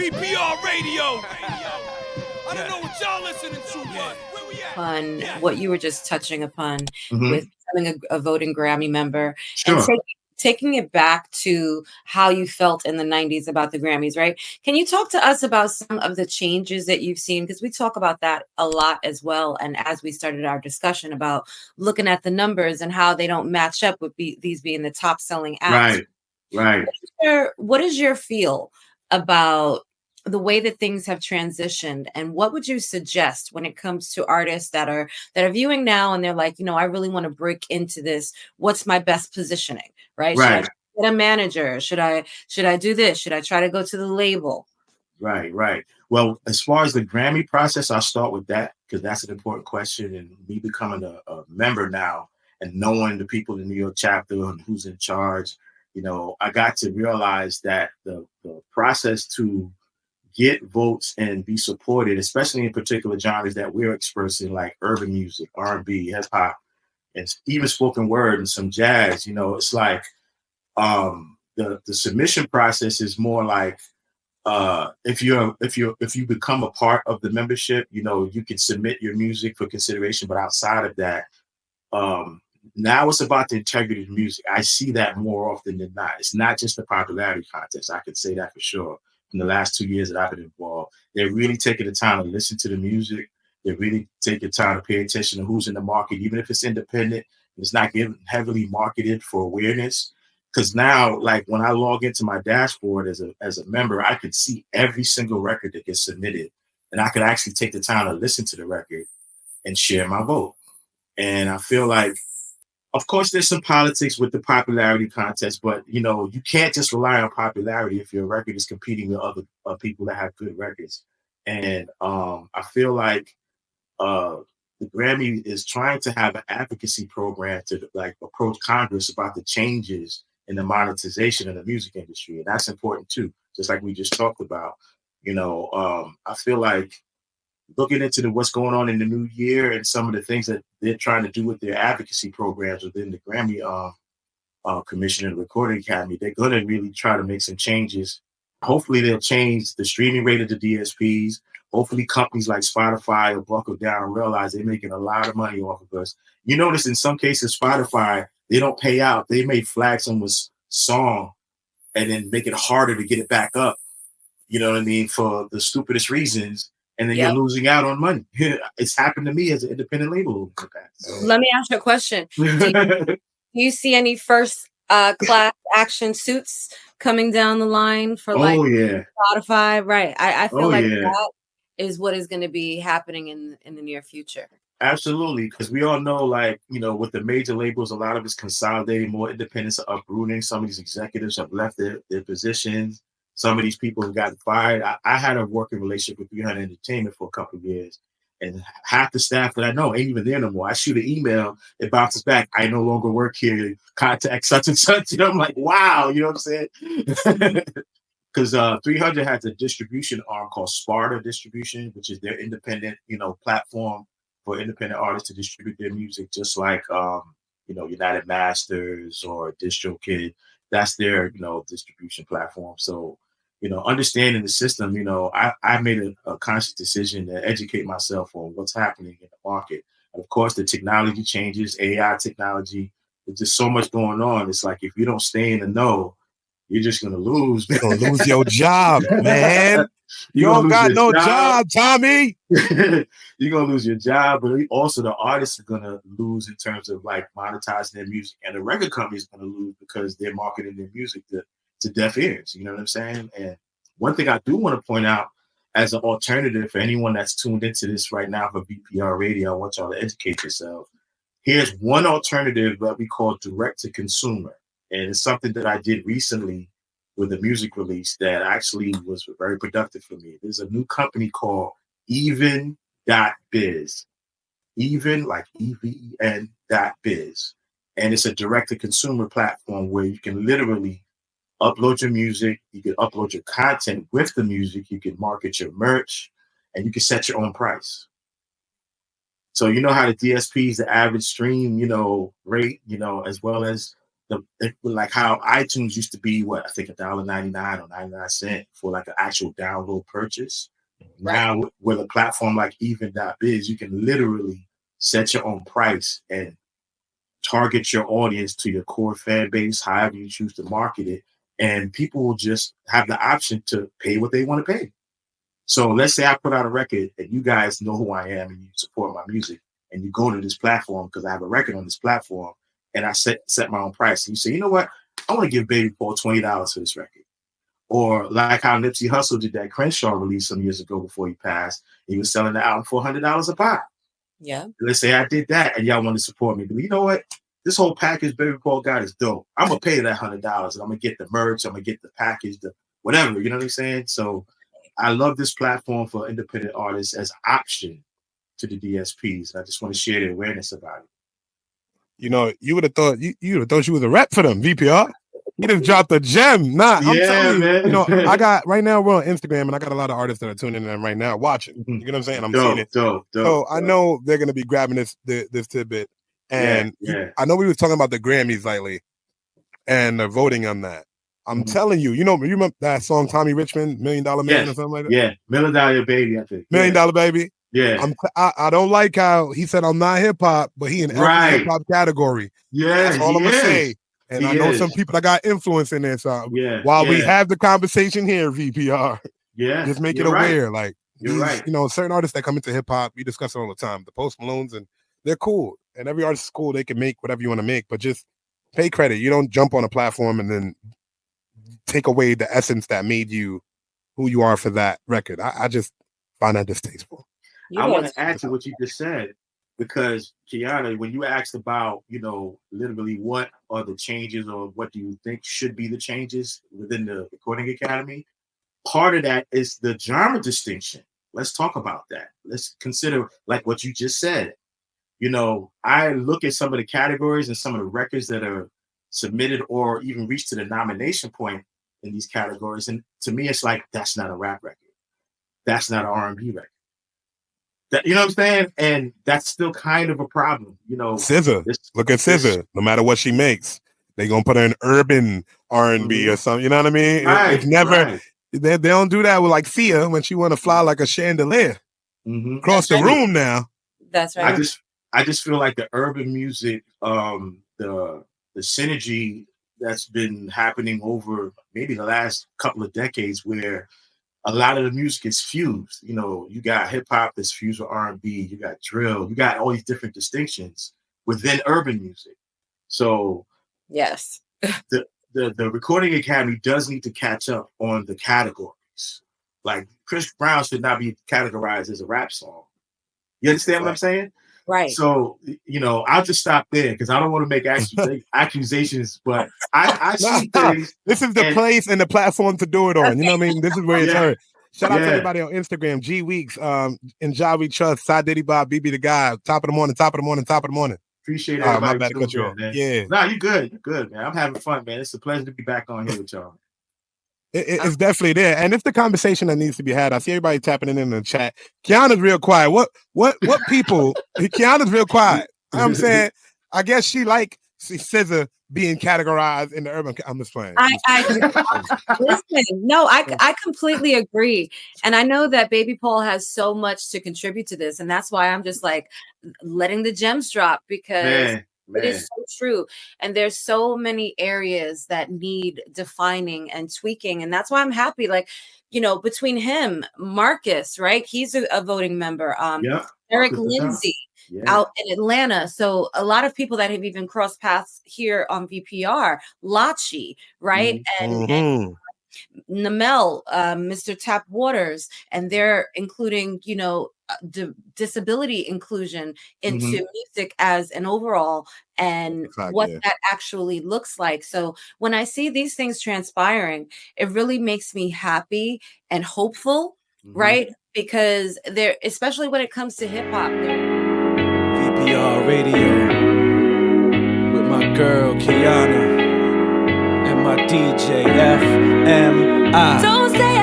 VPR radio. I don't know what y'all listening to, but where we at? On what you were just touching upon Mhm. with becoming a voting Grammy member Sure. and taking it back to how you felt in the 90s about the Grammys, right? Can you talk to us about some of the changes that you've seen? Because we talk about that a lot as well. And as we started our discussion about looking at the numbers and how they don't match up with these being the top selling acts. Right. What is your feel about the way that things have transitioned, and what would you suggest when it comes to artists that are viewing now and they're like, I really want to break into this. What's my best positioning, right? Should I get a manager? Should I do this? Should I try to go to the label? Right. Well, as far as the Grammy process, I'll start with that because that's an important question. And me becoming a member now and knowing the people in the New York chapter and who's in charge, I got to realize that the process to get votes and be supported, especially in particular genres that we're experts in, like urban music, R&B, hip hop, and even spoken word and some jazz. It's like the submission process is more like if you become a part of the membership, you can submit your music for consideration. But outside of that, now it's about the integrity of the music. I see that more often than not. It's not just a popularity contest. I can say that for sure. In the last 2 years that I've been involved, they're really taking the time to listen to the music. They're really taking time to pay attention to who's in the market, even if it's independent. It's not getting heavily marketed for awareness. Because now, like when I log into my dashboard as a member, I could see every single record that gets submitted, and I could actually take the time to listen to the record and share my vote. And I feel like, of course, there's some politics with the popularity contest, but you can't just rely on popularity if your record is competing with other people that have good records. And I feel like the Grammy is trying to have an advocacy program to like approach Congress about the changes in the monetization of the music industry, and that's important too. Just like we just talked about, I feel like looking into what's going on in the new year and some of the things that they're trying to do with their advocacy programs within the Grammy Commission and the Recording Academy, they're going to really try to make some changes. Hopefully they'll change the streaming rate of the DSPs. Hopefully companies like Spotify will buckle down and realize they're making a lot of money off of us. You notice in some cases, Spotify, they don't pay out. They may flag someone's song and then make it harder to get it back up. You know what I mean? For the stupidest reasons. And then you're losing out on money. It's happened to me as an independent label. So. Let me ask you a question. Do you see any first class action suits coming down the line for Spotify? Right. I feel that is what is going to be happening in the near future. Absolutely. Because we all know, with the major labels, a lot of it's consolidating, more independents are uprooting. Some of these executives have left their positions. Some of these people have gotten fired. I had a working relationship with 300 Entertainment for a couple of years, and half the staff that I know ain't even there no more. I shoot an email, it bounces back. I no longer work here. Contact such and such. I'm like, wow. You know what I'm saying? Because 300 has a distribution arm called Sparta Distribution, which is their independent, platform for independent artists to distribute their music, just like United Masters or DistroKid. That's their distribution platform. So understanding the system, I made a conscious decision to educate myself on what's happening in the market. And of course, the technology changes, AI technology. There's just so much going on. It's like if you don't stay in the know, you're just gonna lose. You're gonna lose your job, man. You don't got no job, Tommy. You're gonna lose your job, but also the artists are gonna lose in terms of like monetizing their music, and the record company's gonna lose because they're marketing their music to deaf ears. You know what I'm saying? And one thing I do want to point out as an alternative for anyone that's tuned into this right now for VPR Radio, I want y'all to educate yourself. Here's one alternative that we call direct to consumer. And it's something that I did recently with a music release that actually was very productive for me. There's a new company called Even.biz. Even, like EVEN.biz. And it's a direct-to-consumer platform where you can literally upload your music, you can upload your content with the music, you can market your merch, and you can set your own price. So you know how the DSPs, the average stream, rate, as well as like how iTunes used to be, what I think $1.99 or 99 cents for like an actual download purchase. Now with a platform like even.biz, you can literally set your own price and target your audience to your core fan base, however you choose to market it, and people will just have the option to pay what they want to pay. So let's say I put out a record and you guys know who I am and you support my music, and you go to this platform because I have a record on this platform, and I set my own price. And you say, you know what? I want to give Baby Paul $20 for this record. Or like how Nipsey Hussle did that Crenshaw release some years ago before he passed. He was selling the album for $100 a pop. Yeah. Let's say I did that and y'all want to support me. But you know what? This whole package Baby Paul got is dope. I'm going to pay that $100 and I'm going to get the merch. I'm going to get the package, the whatever. You know what I'm saying? So I love this platform for independent artists as an option to the DSPs. I just want to share the awareness about it. You know, you would have thought you would have thought you was a rep for them, VPR. You just dropped a gem. Nah, I'm telling you, man. You know, I got right now we're on Instagram and I got a lot of artists that are tuning in right now watching. Mm-hmm. You know what I'm saying? I'm dope, seeing it. Dope, so I know they're gonna be grabbing this tidbit. And I know we were talking about the Grammys lately and the voting on that. I'm telling you, you remember that song Tommy Richmond, $1 Million Man or something like that? Yeah, $1 Million Baby, I think. $1 Million Baby. Yeah. I don't like how he said I'm not hip hop, but he in every hip hop category. Yeah, that's all I'm gonna say. And I know some people that got influence in there. So while we have the conversation here, VPR, just make it aware. Right. Like you're right. You know, certain artists that come into hip hop, we discuss it all the time. The Post Malones, and they're cool. And every artist is cool. They can make whatever you want to make, but just pay credit. You don't jump on a platform and then take away the essence that made you who you are for that record. I just find that distasteful. I want to add to what you just said, because Kiana, when you asked about, literally what are the changes or what do you think should be the changes within the Recording Academy, part of that is the genre distinction. Let's talk about that. Let's consider like what you just said. I look at some of the categories and some of the records that are submitted or even reached to the nomination point in these categories. And to me, it's like, that's not a rap record. That's not an R&B record. That, you know what I'm saying? And that's still kind of a problem. SZA. Look at SZA. No matter what she makes, they're going to put her in urban R&B or something. You know what I mean? Right, it's never, they don't do that with like Sia when she want to fly like a chandelier across the room now. That's right. I just feel like the urban music, the synergy that's been happening over maybe the last couple of decades, where a lot of the music is fused. You got hip hop that's fused with R&B, you got drill, you got all these different distinctions within urban music. So yes, the Recording Academy does need to catch up on the categories. Like Chris Brown should not be categorized as a rap song. You understand what I'm saying? Right. So, I'll just stop there because I don't want to make accusations, but I see things. This is the place and the platform to do it on. You know what I mean? This is where it's heard. Shout out to everybody on Instagram, G Weeks, in Ja We Trust, Side Diddy Bob, BB the Guy, top of the morning. Appreciate everybody. My bad to cut you off. Man. Yeah. No, you're good. You're good, man. I'm having fun, man. It's a pleasure to be back on here with y'all. It's definitely there, and it's the conversation that needs to be had. I see everybody tapping in the chat. Kiana's real quiet. What people? Kiana's real quiet. I'm saying, I guess she SZA being categorized in the urban. I'm just playing. Listen. No, I completely agree, and I know that Baby Paul has so much to contribute to this, and that's why I'm just like letting the gems drop because. It is so true. And there's so many areas that need defining and tweaking. And that's why I'm happy. Like, between him, Marcus, right? He's a voting member. Eric Lindsay out in Atlanta. So a lot of people that have even crossed paths here on VPR, Lachi, right? And Namel, Mr. Tap Waters, and they're including, disability inclusion into music as an overall and what that actually looks like. So when I see these things transpiring, it really makes me happy and hopeful, right? Because there, especially when it comes to hip hop. VPR Radio with my girl Kiana and my DJ FMI. Don't say